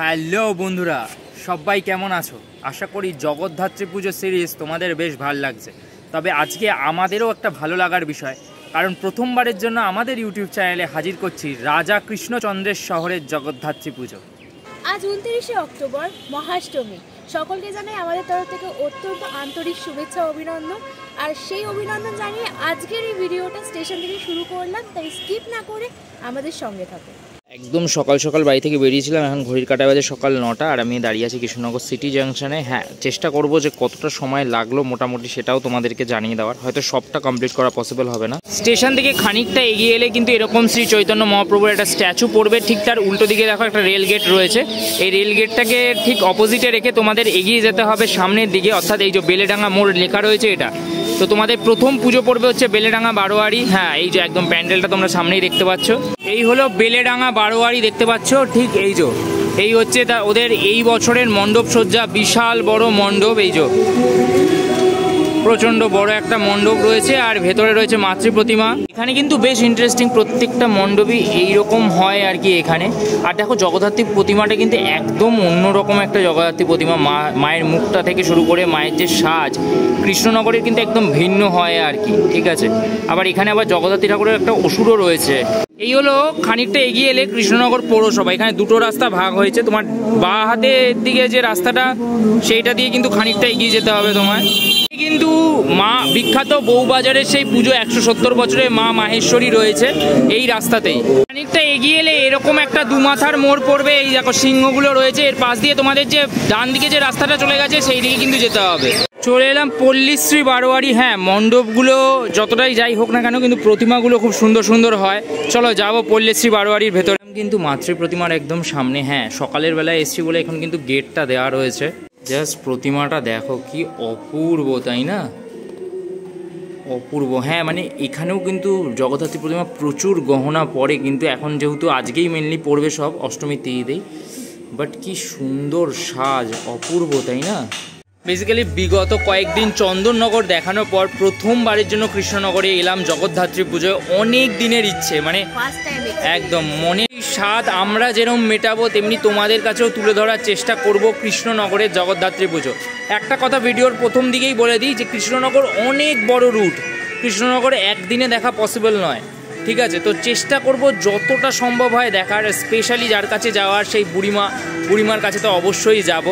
Hello বন্ধুরা, সবাই কেমন আছো? আশা করি জগদ্ধাত্রী পুজো সিরিজ তোমাদের বেশ ভালো লাগছে। তবে আজকে আমাদেরও একটা ভালো লাগার বিষয়, কারণ প্রথমবারের জন্য আমাদের ইউটিউব চ্যানেলে হাজির করছি রাজা কৃষ্ণচন্দ্রের শহরের জগদ্ধাত্রী পুজো। আজ 29শে অক্টোবর, মহাষ্টমী। সকলকে জানাই আমাদের তরফ থেকে অত্যন্ত আন্তরিক শুভেচ্ছা ও অভিনন্দন। আর সেই অভিনন্দন জানিয়ে আজকের এই ভিডিওটা স্টেশন থেকে শুরু করলাম, তাই স্কিপ না করে আমাদের সঙ্গে থাকো। একদম সকাল সকাল বাড়ি থেকে বেরিয়েছিলাম, এখন ঘড়ির কাঁটা বাজে সকাল 9টা, আর আমি দাঁড়িয়ে আছি কৃষ্ণনগর সিটি জাংশনে। হ্যাঁ, চেষ্টা করব যে কতটা সময় লাগলো মোটামুটি সেটাও তোমাদেরকে জানিয়ে দেওয়ার। হয়তো সবটা কমপ্লিট করা পসিবল হবে না। স্টেশন থেকে খানিকটা এগিয়ে এলে কিন্তু এরকম শ্রী চৈতন্য মহাপ্রভুর একটা স্ট্যাচু পড়বে। ঠিক তার উল্টো দিকে দেখো একটা রেল গেট রয়েছে। এই রেল গেটটাকে ঠিক অপোজিটে রেখে তোমাদের এগিয়ে যেতে হবে সামনের দিকে, অর্থাৎ এই যে বেলেডাঙ্গা মোড় লেখা রয়েছে এটা। তো তোমাদের প্রথম পুজো পড়বে হচ্ছে বেলেডাঙ্গা বারোয়ারি। হ্যাঁ, এই যে একদম প্যান্ডেলটা তোমরা সামনেই দেখতে পাচ্ছ, এই হলো বেলেডাঙ্গা বারোয়ারি, দেখতে পাচ্ছ? ঠিক এই হচ্ছে ওদের এই বছরের মণ্ডপ সজ্জা। বিশাল বড় মণ্ডপ, এই যে প্রচণ্ড বড় একটা মণ্ডপ রয়েছে, আর ভেতরে রয়েছে মাতৃ প্রতিমা। এখানে কিন্তু বেশ ইন্টারেস্টিং, প্রত্যেকটা মণ্ডপই এইরকম হয় আর কি এখানে। আর দেখো জগদ্ধাত্রী প্রতিমাটা কিন্তু একদম অন্যরকম একটা জগদ্ধাত্রী প্রতিমা। মায়ের মুখটা থেকে শুরু করে মায়ের যে সাজ কৃষ্ণনগরের কিন্তু একদম ভিন্ন হয় আর কি, ঠিক আছে। আবার এখানে আবার জগদ্ধাত্রী ঠাকুরের একটা অসুরও রয়েছে। এই হলো খানিকটা এগিয়ে এলে কৃষ্ণনগর পৌরসভা। এখানে দুটো রাস্তা ভাগ হয়েছে। তোমার বাঁ হাতের দিকে যে রাস্তাটা সেইটা দিয়ে কিন্তু খানিকটা এগিয়ে যেতে হবে তোমার। কিন্তু মা বিখ্যাত বউবাজারের সেই পুজো 170 বছরের মা মাহেশ্বরী রয়েছে এই রাস্তাতেই। খানিকটা এগিয়ে এলে এরকম একটা দুমাথার মোড় পড়বে। এই দেখো সিংহগুলো রয়েছে, এর পাশ দিয়ে তোমাদের যে ডান দিকে যে রাস্তাটা চলে গেছে সেই দিকে কিন্তু যেতে হবে। চলে এলাম পল্লীশ্রী বারোয়ারি। হ্যাঁ, মণ্ডপগুলো যতটাই যাই হোক না কেন কিন্তু প্রতিমাগুলো খুব সুন্দর সুন্দর হয়। চলো যাবো পল্লীশ্রী বারোয়ারির ভেতরে। কিন্তু মাতৃ প্রতিমার একদম সামনে। হ্যাঁ, সকালের বেলায় এসছি বলে এখন কিন্তু গেটটা দেওয়া রয়েছে। জাস্ট প্রতিমাটা দেখো কি অপূর্ব, তাই না? অপূর্ব। হ্যাঁ, মানে এখানেও কিন্তু জগদ্ধাত্রী প্রতিমা প্রচুর গহনা পড়ে, কিন্তু এখন যেহেতু আজকেই মেনলি পড়বে সব অষ্টমীর তিথিতেই। বাট কি সুন্দর সাজ, অপূর্ব, তাই না? বেসিক্যালি বিগত কয়েকদিন চন্দননগর দেখানোর পর প্রথমবারের জন্য কৃষ্ণনগরে এলাম জগদ্ধাত্রী পুজোয়। অনেক দিনের ইচ্ছে, মানে একদম মনের স্বাদ আমরা যেরকম মেটাবো তেমনি তোমাদের কাছেও তুলে ধরার চেষ্টা করব কৃষ্ণনগরের জগদ্ধাত্রী পুজো। একটা কথা ভিডিওর প্রথম দিকেই বলে দিই যে কৃষ্ণনগর অনেক বড় রুট, কৃষ্ণনগরে একদিনে দেখা পসিবল নয়, ঠিক আছে। তো চেষ্টা করব যতটা সম্ভব হয় দেখার। স্পেশালি যার কাছে যাওয়ার সেই বুড়িমার কাছে তো অবশ্যই যাব।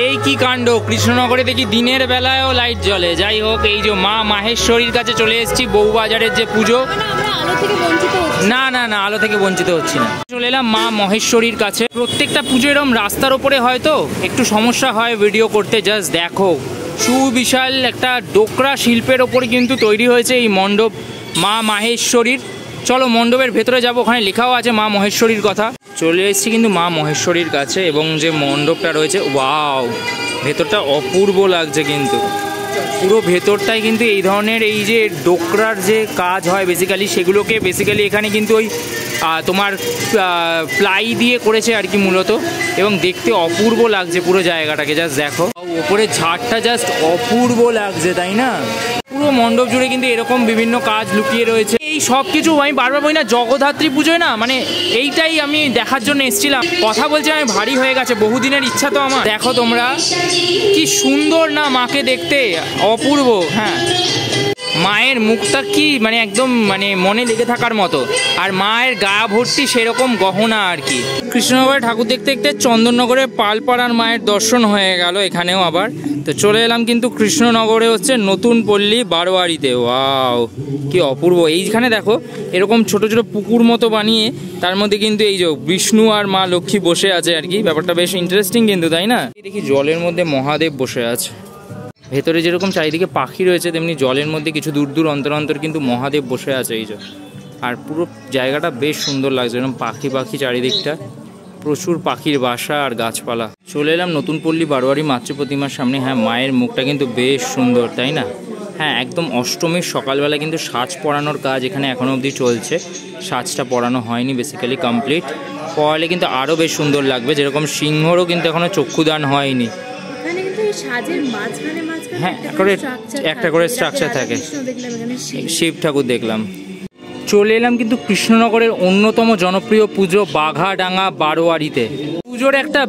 এই কি কাণ্ড, কৃষ্ণনগরে দেখি দিনের বেলায়ও লাইট জ্বলে। যাই হোক, এই যে মা মাহেশ্বরীর কাছে চলে এসেছি, বউবাজারের যে পুজো। না, আলো থেকে বঞ্চিত হচ্ছি না। চলে এলাম মা মহেশ্বরীর কাছে। প্রত্যেকটা পুজো এরকম রাস্তার ওপরে হয়তো একটু সমস্যা হয় ভিডিও করতে। জাস্ট দেখো, সুবিশাল একটা ডোকরা শিল্পের ওপরে কিন্তু তৈরি হয়েছে এই মণ্ডপ মা মাহেশ্বরীর। চলো মণ্ডপের ভেতরে যাব, ওখানে লেখাও আছে মা মহেশ্বরীর কথা। চলে এসেছি কিন্তু মা মহেশ্বরীর কাছে, এবং যে মণ্ডপটা রয়েছে, ওয়াও, ভেতরটা অপূর্ব লাগছে। কিন্তু পুরো ভেতরটাই কিন্তু এই ধরনের এই যে ডোকরার যে কাজ হয় সেগুলোকে এখানে কিন্তু ওই তোমার প্লাই দিয়ে করেছে আর কি মূলত, এবং দেখতে অপূর্ব লাগছে পুরো জায়গাটাকে। জাস্ট দেখো, ওপরে ঝাড়টা জাস্ট অপূর্ব লাগছে, তাই না? পুরো মণ্ডপ জুড়ে কিন্তু এরকম বিভিন্ন কাজ লুকিয়ে রয়েছে। এই সব কিছু আমি বারবার বলি না, জগদ্ধাত্রী পুজোয় না, মানে এইটাই আমি দেখার জন্য এসেছিলাম। কথা বলছি আমি ভারী হয়ে গেছে, বহুদিনের ইচ্ছা তো আমার। দেখো তোমরা কি সুন্দর না মাকে দেখতে, অপূর্ব। হ্যাঁ, মায়ের মুখটা কি মানে একদম মানে মনে লেগে থাকার মতো, আর মায়ের গা ভর্তি সেরকম গহনা আর কি। কৃষ্ণনগরে ঠাকুর দেখতে দেখতে চন্দননগরে পালপাড়ার মায়ের দর্শন হয়ে গেল এখানেও আবার। তো চলে এলাম কিন্তু কৃষ্ণনগরে হচ্ছে নতুন পল্লী বারোয়ারিতে। ওয়াও, কি অপূর্ব। এইখানে দেখো এরকম ছোট ছোট পুকুর মতো বানিয়ে তার মধ্যে কিন্তু এই যে বিষ্ণু আর মা লক্ষ্মী বসে আছে আর কি। ব্যাপারটা বেশ ইন্টারেস্টিং কিন্তু, তাই না? দেখি জলের মধ্যে মহাদেব বসে আছে। ভেতরে যেরকম চারিদিকে পাখি রয়েছে তেমনি জলের মধ্যে কিছু দূর দূর অন্তর অন্তর কিন্তু মহাদেব বসে আছে এই যে। আর পুরো জায়গাটা বেশ সুন্দর লাগছে, এরকম পাখি চারিদিকটা, প্রচুর পাখির বাসা আর গাছপালা। চলে এলাম নতুন পল্লী বারোয়ারি মাতৃ প্রতিমার সামনে। হ্যাঁ, মায়ের মুখটা কিন্তু বেশ সুন্দর, তাই না? হ্যাঁ, একদম অষ্টমীর সকালবেলা কিন্তু সাজ পরানোর কাজ এখানে এখনো অবধি চলছে। সাজটা পরানো হয়নি, বেসিক্যালি কমপ্লিট। পরালে কিন্তু আরও বেশ সুন্দর লাগবে। যেরকম সিংহরও কিন্তু এখনো চক্ষুদান হয়নি। হ্যাঁ, একটা করে স্ট্রাকচার থাকে। শিব ঠাকুর দেখলাম। চলে এলাম কিন্তু কৃষ্ণনগরের অন্যতম জনপ্রিয় পুজো বাঘাডাঙ্গা বারোয়ারিতে। পুজোর একটা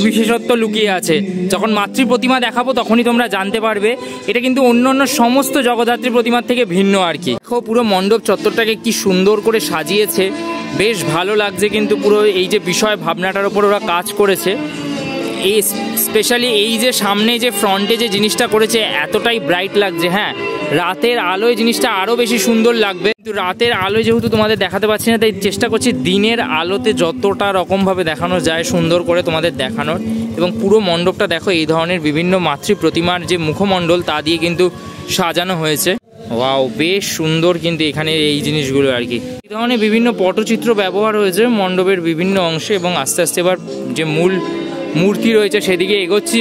বিশেষত্ব লুকিয়ে আছে, যখন মাতৃ প্রতিমা দেখাবো তখনই তোমরা জানতে পারবে। এটা কিন্তু অন্যান্য সমস্ত জগদ্ধাত্রী প্রতিমার থেকে ভিন্ন আর কি। দেখো পুরো মণ্ডপ চত্বরটাকে কি সুন্দর করে সাজিয়েছে, বেশ ভালো লাগছে। কিন্তু পুরো এই যে বিষয় ভাবনাটার ওপর ওরা কাজ করেছে, এই স্পেশালি এই যে সামনে যে ফ্রন্টে যে জিনিসটা করেছে এতটাই ব্রাইট লাগছে। হ্যাঁ, রাতের আলোয় জিনিসটা আরও বেশি সুন্দর লাগবে, কিন্তু রাতের আলোয় যেহেতু তোমাদের দেখাতে পাচ্ছি না, তাই চেষ্টা করছি দিনের আলোতে যতটা রকমভাবে দেখানো যায় সুন্দর করে তোমাদের দেখানোর। এবং পুরো মণ্ডপটা দেখো, এই ধরনের বিভিন্ন মাতৃ প্রতিমার যে মুখমণ্ডল তা দিয়ে কিন্তু সাজানো হয়েছে। ওয়াও, বেশ সুন্দর কিন্তু এখানে এই জিনিসগুলো আর কি। এই ধরনের বিভিন্ন পটচিত্র ব্যবহার হয়েছে মণ্ডপের বিভিন্ন অংশে, এবং আস্তে আস্তে এবার যে মূল মূর্তি রয়েছে সেদিকে এগোচ্ছি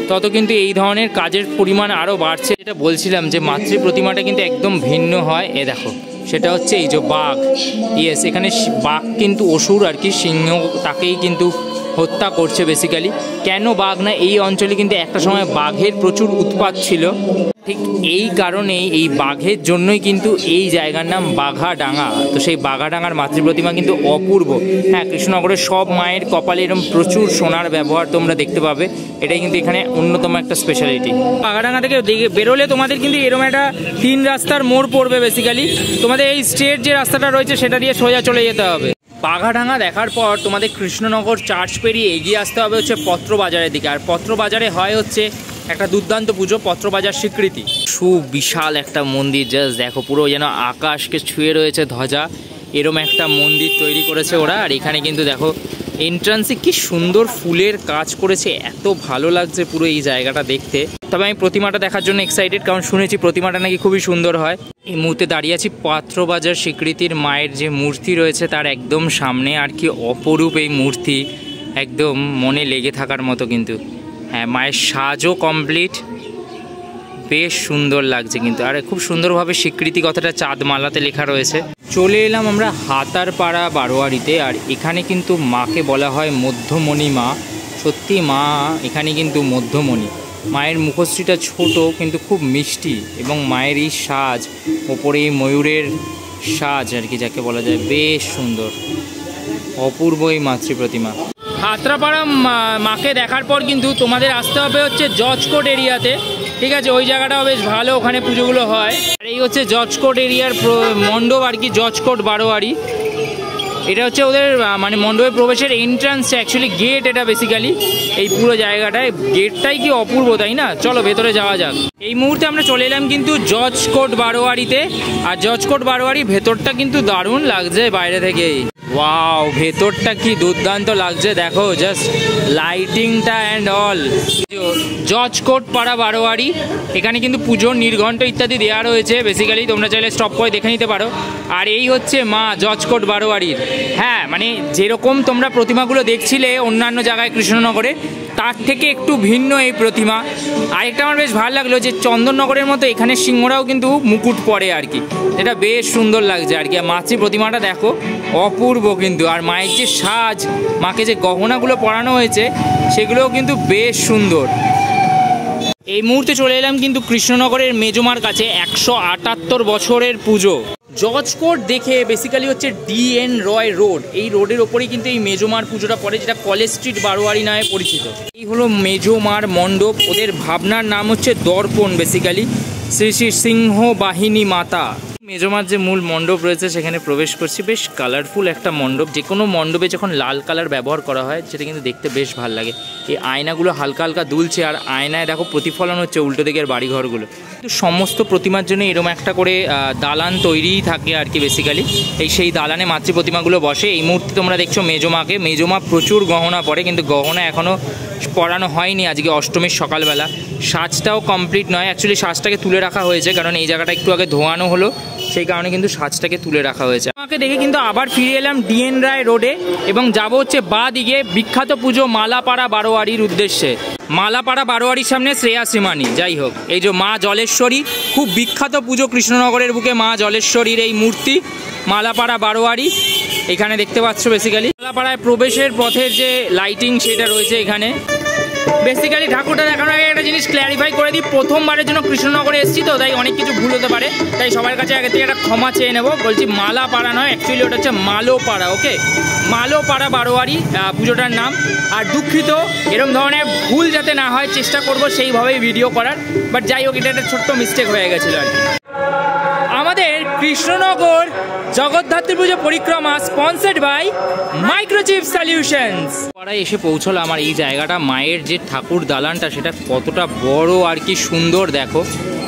তত কিন্তু এই ধরনের কাজের পরিমাণ আরও বাড়ছে। যেটা বলছিলাম যে মাতৃ প্রতিমাটা কিন্তু একদম ভিন্ন হয়। এ দেখো, সেটা হচ্ছে এই যে বাঘ। ইয়েস, এখানে বাঘ কিন্তু অসুর আর কি, সিংহ তাকেই কিন্তু হত্যা করছে বেসিক্যালি। কেন বাঘ না, এই অঞ্চলে কিন্তু একটা সময় বাঘের প্রচুর উৎপাত ছিল, ঠিক এই কারণেই এই বাঘের জন্যই কিন্তু এই জায়গার নাম বাঘাডাঙ্গা। তো সেই বাঘাডাঙ্গার মাতৃ প্রতিমা কিন্তু অপূর্ব। হ্যাঁ, কৃষ্ণনগরের সব মায়ের কপালে এরকম প্রচুর সোনার ব্যবহার তোমরা দেখতে পাবে, এটাই কিন্তু এখানে অন্যতম একটা স্পেশালিটি। বাঘাডাঙ্গা থেকে বেরোলে তোমাদের কিন্তু এরকম একটা 3 রাস্তার মোড় পড়বে বেসিক্যালি। তোমাদের এই স্ট্রেট যে রাস্তাটা রয়েছে সেটা দিয়ে সোজা চলে যেতে হবে। বাঘাডাঙ্গা দেখার পর তোমাদের কৃষ্ণনগর চার্চ পেরিয়ে এগিয়ে আসতে হবে হচ্ছে পত্রবাজারের দিকে। আর পত্রবাজারে হয় হচ্ছে একটা দুর্দান্ত পুজো, পত্রবাজার স্বীকৃতি। সুবিশাল একটা মন্দির, জাস্ট দেখো পুরো যেন আকাশকে ছুঁয়ে রয়েছে ধ্বজা, এরম একটা মন্দির তৈরি করেছে ওরা। আর এখানে কিন্তু দেখো এন্ট্রান্সে কি সুন্দর ফুলের কাজ করেছে, এত ভালো লাগছে পুরো এই জায়গাটা দেখতে। তবে আমি প্রতিমাটা দেখার জন্য এক্সাইটেড, কারণ শুনেছি প্রতিমাটা নাকি খুবই সুন্দর হয়। এই মুহূর্তে দাঁড়িয়ে আছি পত্রবাজার স্বীকৃতির মায়ের যে মূর্তি রয়েছে তার একদম সামনে। আর কি অপরূপ এই মূর্তি, একদম মনে লেগে থাকার মতো কিন্তু। হ্যাঁ, মায়ের সাজও কমপ্লিট, বেশ সুন্দর লাগছে কিন্তু। আর খুব সুন্দরভাবে স্বীকৃতি কথাটা চাঁদমালাতে লেখা রয়েছে। চলে এলাম আমরা হাতারপাড়া বারোয়ারিতে। আর এখানে কিন্তু মাকে বলা হয় মধ্যমণি মা। সত্যি মা এখানে কিন্তু মধ্যমণি। মায়ের মুখশ্রীটা ছোট কিন্তু খুব মিষ্টি, এবং মায়ের এই সাজ, ওপরে এই ময়ূরের সাজ আর কি যাকে বলা যায়, বেশ সুন্দর, অপূর্ব এই মাতৃ প্রতিমা। হাতরাপাড়া মাকে দেখার পর কিন্তু তোমাদের আসতে হবে হচ্ছে জজকোট এরিয়াতে, ঠিক আছে? ওই জায়গাটাও বেশ ভালো, ওখানে পুজোগুলো হয়। আর এই হচ্ছে জজকোট এরিয়ার মণ্ডপ আর কি, জজকোট বারোয়ারি। এটা হচ্ছে ওদের মানে মণ্ডপের প্রবেশের এন্ট্রান্স, অ্যাকচুয়ালি গেট এটা বেসিক্যালি। এই পুরো জায়গাটায় গেটটাই কি অপূর্ব, তাই না? চলো ভেতরে যাওয়া যাক। এই মুহূর্তে আমরা চলে এলাম কিন্তু জজকোট বারোয়ারিতে। আর জজকোট বারোয়ারি ভেতরটা কিন্তু দারুণ লাগছে বাইরে থেকে। ওয়াও, ভেতরটা কি দুর্দান্ত লাগছে দেখো, জাস্ট লাইটিংটা অ্যান্ড অল। জজকোট পাড়া বারোয়ারি, এখানে কিন্তু পুজোর নির্ঘণ্ট ইত্যাদি দেওয়া রয়েছে বেসিক্যালি, তোমরা চাইলে স্টপ করে দেখে নিতে পারো। আর এই হচ্ছে মা জজকোট বারোয়ারির। হ্যাঁ, মানে যেরকম তোমরা প্রতিমাগুলো দেখছিলে অন্যান্য জায়গায় কৃষ্ণনগরে, তার থেকে একটু ভিন্ন এই প্রতিমা। আরেকটা আমার বেশ ভালো লাগলো যে চন্দননগরের মতো এখানে সিংহরাও কিন্তু মুকুট পরে আর কি, এটা বেশ সুন্দর লাগছে আর কি। আর মাতৃ প্রতিমাটা দেখো, অপূর্ব কিন্তু। আর মায়ের যে সাজ, মাকে যে গহনাগুলো পরানো হয়েছে সেগুলোও কিন্তু বেশ সুন্দর। এই মুহূর্তে চলে এলাম কিন্তু কৃষ্ণনগরের মেজমার কাছে, 178 বছরের পুজো। জজকোট দেখে বেসিক্যালি হচ্ছে DN রয় রোড, এই রোডের ওপরেই কিন্তু এই মেজমার পুজোটা পড়ে, যেটা কলেজ স্ট্রিট বারোয়ারি নামে পরিচিত। এই হলো মেজমার মণ্ডপ, ওদের ভাবনার নাম হচ্ছে দর্পণ বেসিক্যালি, শ্রী শ্রী সিংহ বাহিনী মাতা। মেজমার যে মূল মণ্ডপ রয়েছে সেখানে প্রবেশ করছি, বেশ কালারফুল একটা মণ্ডপ। যে কোনো মণ্ডপে যখন লাল কালার ব্যবহার করা হয় সেটা কিন্তু দেখতে বেশ ভালো লাগে। এই আয়নাগুলো হালকা হালকা দুলছে, আর আয়নায় দেখো প্রতিফলন হচ্ছে উল্টো দিকের বাড়িঘরগুলো। কিন্তু সমস্ত প্রতিমার জন্য এরকম একটা করে দালান তৈরিই থাকে আর কি বেসিক্যালি। সেই দালানে মাতৃ প্রতিমাগুলো বসে। এই মুহূর্তে তোমরা দেখছো মেজমাকে, মেজমা প্রচুর গহনা পরে, কিন্তু গহনা এখনও পরানো হয়নি আজকে অষ্টমীর সকালবেলা। সাজটাও কমপ্লিট নয়, অ্যাকচুয়ালি সাজটাকে তুলে রাখা হয়েছে, কারণ এই জায়গাটা একটু আগে ধোয়ানো হলো, সেই কারণে কিন্তু সাজটাকে তুলে রাখা হয়েছে। আমাকে দেখে কিন্তু আবার ফিরে এলাম DN রায় রোডে, এবং যাব হচ্ছে বাঁ দিকে বিখ্যাত পুজো মালাপাড়া বারোয়ারির উদ্দেশ্যে। মালাপাড়া বারোয়ারির সামনে শ্রেয়া শ্রীমানি। যাই হোক, এই যে মা জলেশ্বরী, খুব বিখ্যাত পুজো কৃষ্ণনগরের বুকে, মা জলেশ্বরীর এই মূর্তি মালাপাড়া বারোয়ারি এখানে দেখতে পাচ্ছ বেসিক্যালি। মালাপাড়ায় প্রবেশের পথের যে লাইটিং সেটা রয়েছে এখানে। বেসিক্যালি ঠাকুরটা দেখানোর আগে একটা জিনিস ক্ল্যারিফাই করে দিই, প্রথমবারের জন্য কৃষ্ণনগরে এসেছি তো তাই অনেক কিছু ভুল হতে পারে, তাই সবার কাছে আগে থেকে একটা ক্ষমা চেয়ে নেবো। বলছি মালাপাড়া নয়, অ্যাকচুয়ালি ওটা হচ্ছে মালোপাড়া। ওকে, মালোপাড়া বারোয়ারি পুজোটার নাম। আর দুঃখিত এরকম ধরনের ভুল যাতে না হয়, চেষ্টা করব সেইভাবেই ভিডিও করার, বাট যাই হোক এটা একটা ছোট্ট মিস্টেক হয়ে গেছিলো আর কি। আমাদের কৃষ্ণনগর জগদ্ধাত্রী পুজো পরিক্রমা স্পন্সর্ড বাই মাইক্রোচিপ সলিউশনস। পাড়ায় এসে পৌঁছলাম, আর এই জায়গাটা মায়ের যে ঠাকুর দালানটা সেটা কতটা বড় আর কি সুন্দর দেখো।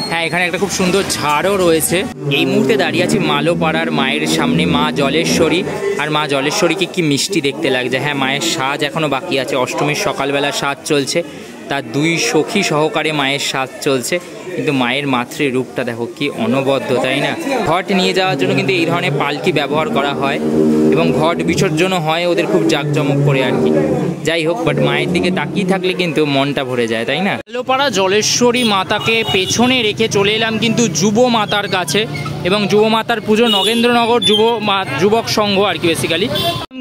হ্যাঁ, এখানে একটা খুব সুন্দর ঝাড়ও রয়েছে। এই মুহূর্তে দাঁড়িয়ে আছি মালোপাড়ার মায়ের সামনে, মা জলেশ্বরী। আর মা জলেশ্বরীকে কি মিষ্টি দেখতে লাগছে। হ্যাঁ, মায়ের সাজ এখনও বাকি আছে, অষ্টমীর সকালবেলা সাজ চলছে, তার দুই সখী সহকারে মায়ের সাজ চলছে। কিন্তু মায়ের মাতৃ রূপটা দেখো কি অনবদ্য, তাই না? ঘট নিয়ে যাওয়ার জন্য কিন্তু এই ধরনের পালকি ব্যবহার করা হয় এবং ঘট বিসর্জনও হয় ওদের খুব জাঁকজমক করে আর কি। যাই হোক, বাট মায়ের দিকে তাকিয়ে থাকলে কিন্তু মনটা ভরে যায়, তাই না? মালোপাড়া জলেশ্বরী মাতাকে পেছনে রেখে চলে এলাম কিন্তু যুব মাতার কাছে, এবং যুব মাতার পুজো নগেন্দ্রনগর যুবক সংঘ আর কি বেসিক্যালি।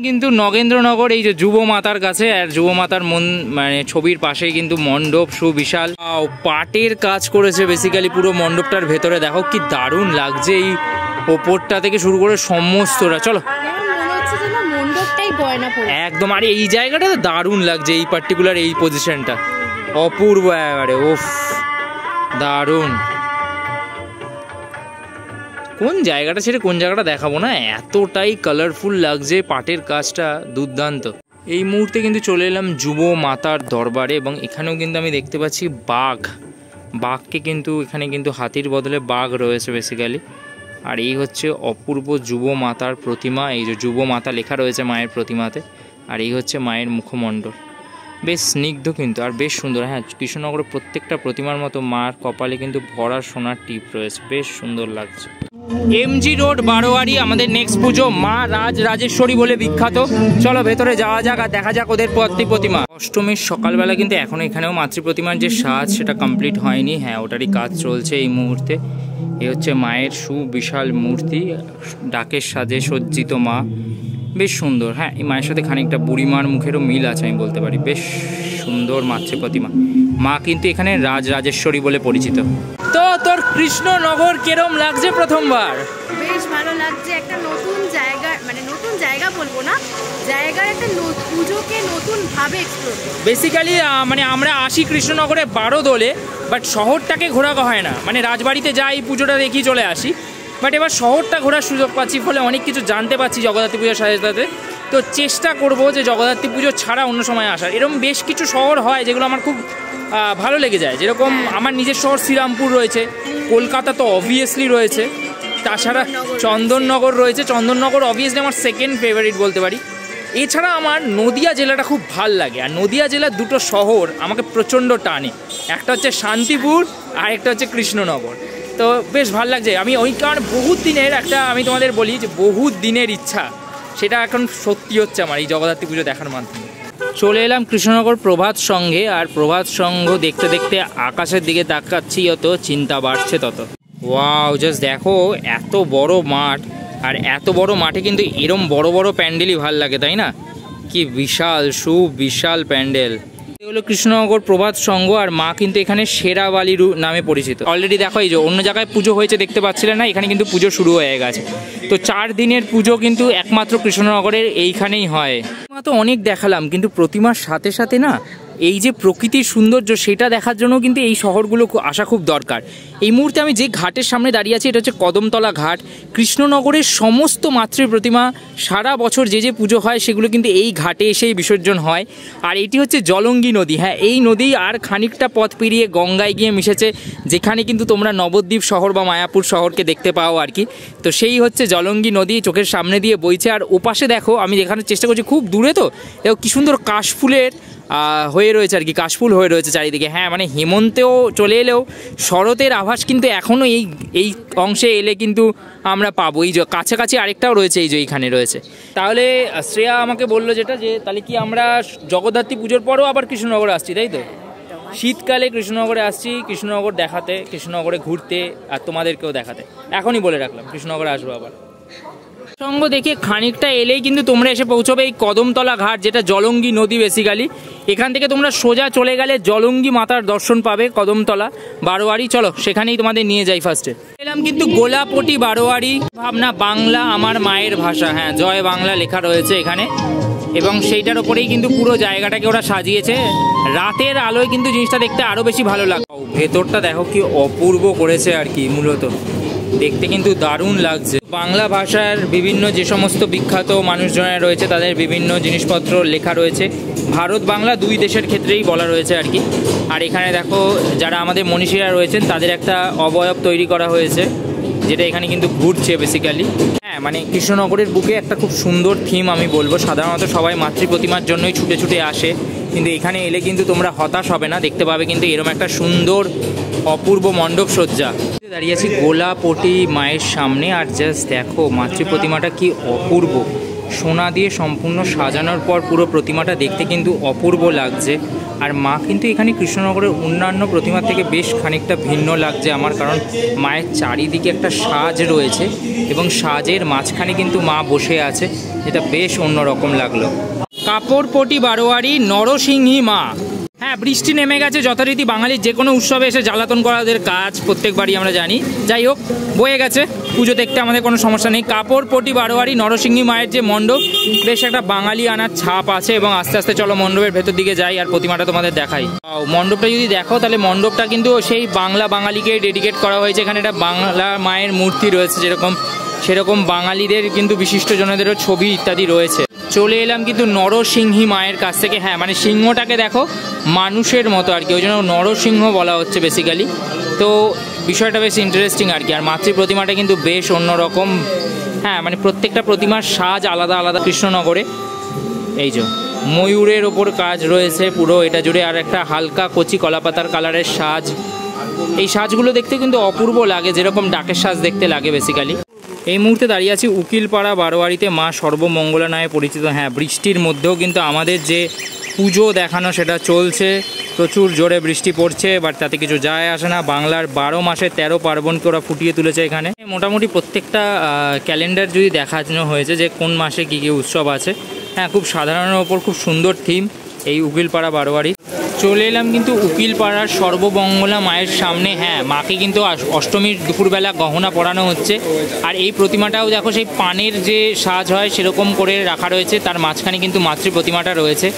কিন্তু নগেন্দ্রনগর এই যে যুব মাতার কাছে, আর যুব মাতার মানে ছবির পাশেই কিন্তু মণ্ডপ সুবিশাল পাটের কাজ করেছে বেসিক্যালি পুরো মণ্ডপটার ভেতরে। দেখো কি দারুণ লাগছে, এই ওপরটা থেকে শুরু করে সমস্তটা। চলো একদম, আরে এই জায়গাটা তো দারুণ লাগছে, এই পার্টিকুলার এই পজিশনটা অপূর্ব এবারে। ওফ, দারুণ। কোন জায়গাটা ছেড়ে কোন জায়গাটা দেখাবো না, এতটাই কালারফুল লাগছে, পাটের কাজটা দুর্দান্ত। এই মুহূর্তে কিন্তু চলে এলাম যুব মাতার দরবারে, এবং এখানেও কিন্তু আমি দেখতে পাচ্ছি বাঘকে কিন্তু এখানে কিন্তু হাতির বদলে বাঘ রয়েছে বেসিক্যালি। আর এই হচ্ছে অপূর্ব যুব মাতার প্রতিমা, এই যে যুব মাতা লেখা রয়েছে মায়ের প্রতিমাতে। আর এই হচ্ছে মায়ের মুখমণ্ডল, বেশ স্নিগ্ধ কিন্তু আর বেশ সুন্দর। হ্যাঁ, কৃষ্ণনগরের প্রত্যেকটা প্রতিমার মতো মার কপালে কিন্তু ভরা সোনার টিপ রয়েছে, বেশ সুন্দর লাগছে। এমজি রোড বারোয়ারি আমাদের নেক্সট পুজো, মা রাজেশ্বরী বলে বিখ্যাত। চলো ভেতরে যাওয়া যাক আর দেখা যাক ওদের প্রতিমা। অষ্টমীর সকালবেলা কিন্তু এখন এখানেও মাতৃ প্রতিমার যে সাজ সেটা কমপ্লিট হয়নি। হ্যাঁ, ওটারই কাজ চলছে এই মুহূর্তে। এই হচ্ছে মায়ের সুবিশাল মূর্তি, ডাকের সাজে সজ্জিত মা, বেশ সুন্দর। হ্যাঁ, এই মায়ের সাথে খানিকটা বুড়িমার মুখেরও মিল আছে আমি বলতে পারি, বেশ সুন্দর মাতৃ প্রতিমা। মা কিন্তু এখানে রাজেশ্বরী বলে পরিচিত। তো তোর কৃষ্ণনগর কেরম লাগছে প্রথমবার? বেশ ভালো লাগছে, একটা নতুন জায়গা, মানে নতুন জায়গা বলবো না, জায়গার একটা পুজোকে নতুন ভাবে এক্সপ্লোর। বেসিক্যালি মানে আমরা আসি কৃষ্ণনগরে 12 দোলে, বাট শহরটাকে ঘোরা হয় না। মানে রাজবাড়িতে যাই, পুজোটা দেখি চলে আসি, বাট এবার শহরটা ঘোরার সুযোগ পাচ্ছি, ফলে অনেক কিছু জানতে পারছি জগদ্ধাত্রী পুজোর সাথে সাথে। তো চেষ্টা করব যে জগদ্ধাত্রী পুজো ছাড়া অন্য সময় আসার। এরকম বেশ কিছু শহর হয় যেগুলো আমার খুব ভালো লেগে যায়, যেরকম আমার নিজের শহর শ্রীরামপুর রয়েছে, কলকাতা তো অবভিয়াসলি রয়েছে, তাছাড়া চন্দননগর রয়েছে। চন্দননগর অবভিয়াসলি আমার সেকেন্ড ফেভারিট বলতে পারি। এছাড়া আমার নদিয়া জেলাটা খুব ভাল লাগে, আর নদিয়া জেলার দুটো শহর আমাকে প্রচণ্ড টানে, একটা হচ্ছে শান্তিপুর আর একটা হচ্ছে কৃষ্ণনগর। তো বেশ ভাল লাগছে। আমি ওই কারণে বহুত দিনের একটা, আমি তোমাদের বলি যে বহুত দিনের ইচ্ছা, সেটা এখন সত্যি হচ্ছে আমার এই জগদ্ধাত্রী পুজো দেখার মাধ্যমে। চলে এলাম কৃষ্ণনগর প্রভাত সংঘে, আর প্রভাত সংঘ দেখতে দেখতে আকাশের দিকে তাকাচ্ছি, যত চিন্তা বাড়ছে তত। ওয়াও, জাস্ট দেখো এত বড় মাঠ, আর এত বড় মাঠে কিন্তু এরম বড় বড় প্যান্ডেলই ভাল লাগে, তাই না? কি বিশাল সুবিশাল প্যান্ডেল। হলো কৃষ্ণনগর প্রভাত সংঘ, আর মা কিন্তু এখানে শেরাবালি নামে পরিচিত। অলরেডি দেখো এই যে অন্য জায়গায় পুজো হয়েছে দেখতে পাচ্ছিলেন না, এখানে কিন্তু পুজো শুরু হয়ে গেছে। তো 4 দিনের পুজো কিন্তু একমাত্র কৃষ্ণনগরের এইখানেই হয়। তো অনেক দেখালাম, কিন্তু প্রতিমার সাথে সাথে না এই যে প্রকৃতির সৌন্দর্য সেটা দেখার জন্য কিন্তু এই শহরগুলো আসা খুব দরকার। এই মুহূর্তে আমি যে ঘাটের সামনে দাঁড়িয়ে আছি এটা হচ্ছে কদমতলা ঘাট। কৃষ্ণনগরের সমস্ত মাতৃ প্রতিমা সারা বছর যে পুজো হয় সেগুলো কিন্তু এই ঘাটে এসেই বিসর্জন হয়। আর এটি হচ্ছে জলঙ্গি নদী। হ্যাঁ, এই নদী আর খানিকটা পথ পেরিয়ে গঙ্গায় গিয়ে মিশেছে, যেখানে কিন্তু তোমরা নবদ্বীপ শহর বা মায়াপুর শহরকে দেখতে পাও আর কি। তো সেই হচ্ছে জলঙ্গি নদী, চোখের সামনে দিয়ে বইছে। আর ওপাশে দেখো, আমি দেখানোর চেষ্টা করছি, খুব দূরে তো দেখো কি সুন্দর কাশফুলের হয়ে রয়েছে আর কি, কাশফুল হয়ে রয়েছে চারিদিকে। হ্যাঁ, মানে হেমন্তেও চলে এলেও শরতের আভাস কিন্তু এখনও এই অংশে এলে কিন্তু আমরা পাবো। এই যে কাছাকাছি আরেকটাও রয়েছে, এই যে এইখানে রয়েছে। তাহলে শ্রেয়া আমাকে বললো যেটা, যে তাহলে কি আমরা জগদ্ধাত্রী পুজোর পরেও আবার কৃষ্ণনগরে আসছি, তাই তো? শীতকালে কৃষ্ণনগরে আসছি, কৃষ্ণনগর দেখাতে, কৃষ্ণনগরে ঘুরতে, আর তোমাদেরকেও দেখাতে। এখনই বলে রাখলাম কৃষ্ণনগরে আসবো আবার। সঙ্গ দেখে খানিকটা এলেই কিন্তু তোমরা এসে পৌঁছবে এই কদমতলা ঘাট, যেটা জলঙ্গি নদী বেসিক্যালি। এখান থেকে তোমরা সোজা চলে গেলে জলঙ্গি মাতার দর্শন পাবে, কদমতলা বারোয়ারি। চলো সেখানেই তোমাদের নিয়ে যাই। ফার্স্টে এলাম কিন্তু গোলাপটি বারোয়ারি। ভাবনা বাংলা আমার মায়ের ভাষা, হ্যাঁ জয় বাংলা লেখা রয়েছে এখানে, এবং সেইটার ওপরেই কিন্তু পুরো জায়গাটাকে ওরা সাজিয়েছে। রাতের আলোয় কিন্তু জিনিসটা দেখতে আরো বেশি ভালো লাগে। ভেতরটা দেখো কি অপূর্ব করেছে আর কি, মূলত দেখতে কিন্তু দারুণ লাগছে। বাংলা ভাষার বিভিন্ন যে সমস্ত বিখ্যাত মানুষজনেরা রয়েছে তাদের বিভিন্ন জিনিসপত্র লেখা রয়েছে। ভারত বাংলা দুই দেশের ক্ষেত্রেই বলা রয়েছে আর কি। আর এখানে দেখো যারা আমাদের মনীষীরা রয়েছেন তাদের একটা অবয়ব তৈরি করা হয়েছে, যেটা এখানে কিন্তু ঘুরছে বেসিক্যালি। হ্যাঁ মানে কৃষ্ণনগরের বুকে একটা খুব সুন্দর থিম আমি বলবো। সাধারণত সবাই মাতৃ প্রতিমার জন্যই ছুটে ছুটে আসে, কিন্তু এখানে এলে কিন্তু তোমরা হতাশ হবে না। দেখতে পাবে কিন্তু এরকম একটা সুন্দর অপূর্ব মণ্ডপ সজ্জা। দাঁড়িয়ে আছি গোলাপটি মায়ের সামনে, আর জাস্ট দেখো মাতৃ প্রতিমাটা কি অপূর্ব। সোনা দিয়ে সম্পূর্ণ সাজানোর পর পুরো প্রতিমাটা দেখতে কিন্তু অপূর্ব লাগছে। আর মা কিন্তু এখানে কৃষ্ণনগরের অন্যান্য প্রতিমার থেকে বেশ খানিকটা ভিন্ন লাগছে আমার, কারণ মায়ের চারিদিকে একটা সাজ রয়েছে এবং সাজের মাঝখানে কিন্তু মা বসে আছে, যেটা বেশ অন্যরকম লাগলো। কাপড়পটি বারোয়ারি নরসিংহী মা। হ্যাঁ বৃষ্টি নেমে গেছে, যথারীতি বাঙালির যে কোনো উৎসবে এসে জ্বালাতন করাদের কাজ প্রত্যেকবারই আমরা জানি। যাই হোক বয়ে গেছে, পুজো দেখতে আমাদের কোনো সমস্যা নেই। কাপড়পটি বারোয়ারি নরসিংহী মায়ের যে মণ্ডপ, বেশ একটা বাঙালি আনার ছাপ আছে। এবং আস্তে আস্তে চলো মণ্ডপের ভেতর দিকে যাই আর প্রতিমাটা তোমাদের দেখাই। মণ্ডপটা যদি দেখো তাহলে মণ্ডপটা কিন্তু সেই বাঙালিকে ডেডিকেট করা হয়েছে। এখানে একটা বাংলা মায়ের মূর্তি রয়েছে, সেরকম বাঙালিদের কিন্তু বিশিষ্টজনদেরও ছবি ইত্যাদি রয়েছে। চলে এলাম কিন্তু নরসিংহী মায়ের কাছ থেকে। হ্যাঁ মানে সিংহটাকে দেখো মানুষের মতো আর কি, ওই জন্য নরসিংহ বলা হচ্ছে বেসিক্যালি। তো বিষয়টা বেশ ইন্টারেস্টিং আর কি। আর মাতৃ প্রতিমাটা কিন্তু বেশ অন্যরকম। হ্যাঁ মানে প্রত্যেকটা প্রতিমার সাজ আলাদা আলাদা কৃষ্ণনগরে। এই যে ময়ূরের ওপর কাজ রয়েছে পুরো এটা জুড়ে, আর একটা হালকা কচি কলাপাতার কালারের সাজ। এই সাজগুলো দেখতে কিন্তু অপূর্ব লাগে, যেরকম ডাকের সাজ দেখতে লাগে বেসিক্যালি। এই মুহূর্তে দাঁড়িয়ে আছি উকিলপাড়া বারোয়ারিতে, মা সর্বমঙ্গলা নামে পরিচিত। হ্যাঁ বৃষ্টির মধ্যেও কিন্তু আমাদের যে পুজো দেখানো সেটা চলছে। প্রচুর জোরে বৃষ্টি পড়ছে, বাট তাতে কিছু যায় আসে না। বাংলার 12 মাসে 13 পার্বণকে ওরা ফুটিয়ে তুলেছে এখানে। মোটামুটি প্রত্যেকটা ক্যালেন্ডার যদি দেখানো হয়েছে যে কোন মাসে কী কী উৎসব আছে। হ্যাঁ খুব সাধারণের ওপর খুব সুন্দর থিম এই উকিলপাড়া বারোয়ারি। চলে এলাম কিন্তু উকিলপাড়ার সর্বমঙ্গলা মায়ের সামনে। হ্যাঁ মাকে কিন্তু অষ্টমীর দুপুরবেলা গহনা পরানো হচ্ছে। আর এই প্রতিমাটাও দেখো সেই পানের যে সাজ হয় সেরকম করে রাখা রয়েছে, তার মাঝখানে কিন্তু মাতৃ প্রতিমাটা রয়েছে।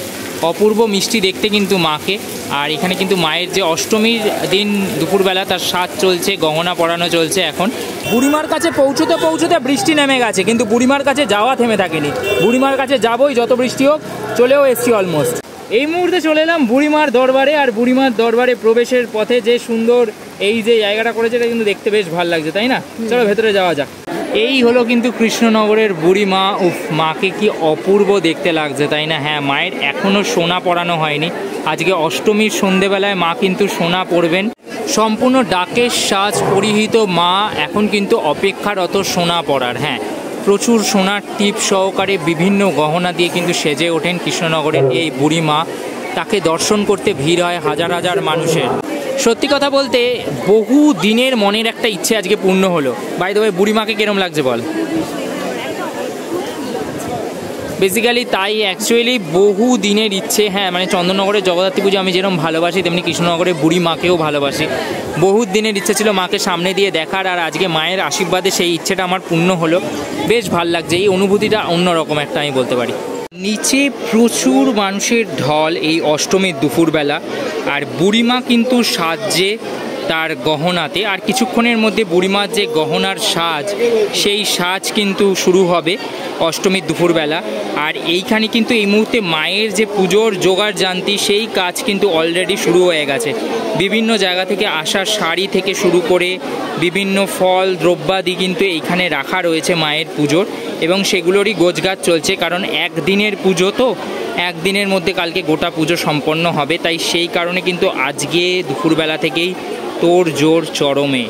অপূর্ব মিষ্টি দেখতে কিন্তু মাকে। আর এখানে কিন্তু মায়ের যে অষ্টমীর দিন দুপুরবেলা তার সাজ চলছে, গহনা পরানো চলছে। এখন বুড়িমার কাছে পৌঁছতে পৌঁছতে বৃষ্টি নেমে গেছে, কিন্তু বুড়িমার কাছে যাওয়া থেমে থাকেনি। বুড়িমার কাছে যাবোই যত বৃষ্টি হোক, চলেও এসছি অলমোস্ট। এই মুহূর্তে চলে এলাম বুড়িমার দরবারে। আর বুড়িমার দরবারে প্রবেশের পথে যে সুন্দর এই যে জায়গাটা করেছে এটা কিন্তু দেখতে বেশ ভালো লাগছে, তাই না? চলো ভেতরে যাওয়া যাক। এই হলো কিন্তু কৃষ্ণনগরের বুড়িমা। উফ মাকে কি অপূর্ব দেখতে লাগছে, তাই না? হ্যাঁ মায়ের এখনও সোনা পরানো হয়নি। আজকে অষ্টমীর সন্ধেবেলায় মা কিন্তু সোনা পরবেন। সম্পূর্ণ ডাকের সাজ পরিহিত মা এখন কিন্তু অপেক্ষারত সোনা পরার। হ্যাঁ প্রচুর সোনার টিপ সহকারে বিভিন্ন গহনা দিয়ে কিন্তু সেজে ওঠেন কৃষ্ণনগরের এই বুড়ি মা। তাকে দর্শন করতে ভিড় হয় হাজার হাজার মানুষের। সত্যি কথা বলতে বহু দিনের মনের একটা ইচ্ছে আজকে পূর্ণ হলো। বাই দ্য ওয়ে বুড়িমাকে কিরম লাগছে বল? বেসিক্যালি তাই অ্যাকচুয়ালি বহু দিনের ইচ্ছে। হ্যাঁ মানে চন্দননগরের জগদ্ধাত্রী পুজো আমি যেরকম ভালোবাসি, তেমনি কৃষ্ণনগরের বুড়ি মাকেও ভালোবাসি। বহু দিনের ইচ্ছে ছিল মাকে সামনে দিয়ে দেখার, আর আজকে মায়ের আশীর্বাদে সেই ইচ্ছেটা আমার পূর্ণ হলো। বেশ ভাল লাগছে, এই অনুভূতিটা অন্যরকম একটা আমি বলতে পারি। নিচে প্রচুর মানুষের ঢল এই অষ্টমীর দুপুরবেলা। আর বুড়িমা কিন্তু সাজে তার গহনাতে। আর কিছুক্ষণের মধ্যে বুড়িমার যে গহনার সাজ, সেই সাজ কিন্তু শুরু হবে অষ্টমীর দুপুরবেলা। আর এইখানে কিন্তু এই মুহূর্তে মায়ের যে পুজোর জোগাড় জানতি, সেই কাজ কিন্তু অলরেডি শুরু হয়ে গেছে। বিভিন্ন জায়গা থেকে আসা শাড়ি থেকে শুরু করে বিভিন্ন ফল দ্রব্যাদি কিন্তু এইখানে রাখা রয়েছে মায়ের পুজোর, এবং সেগুলোরই গোছগাছ চলছে। কারণ একদিনের পুজো তো, একদিনের মধ্যে কালকে গোটা পুজো সম্পন্ন হবে। তাই সেই কারণে কিন্তু আজকে দুপুরবেলা থেকেই তোড় জোর চরমে।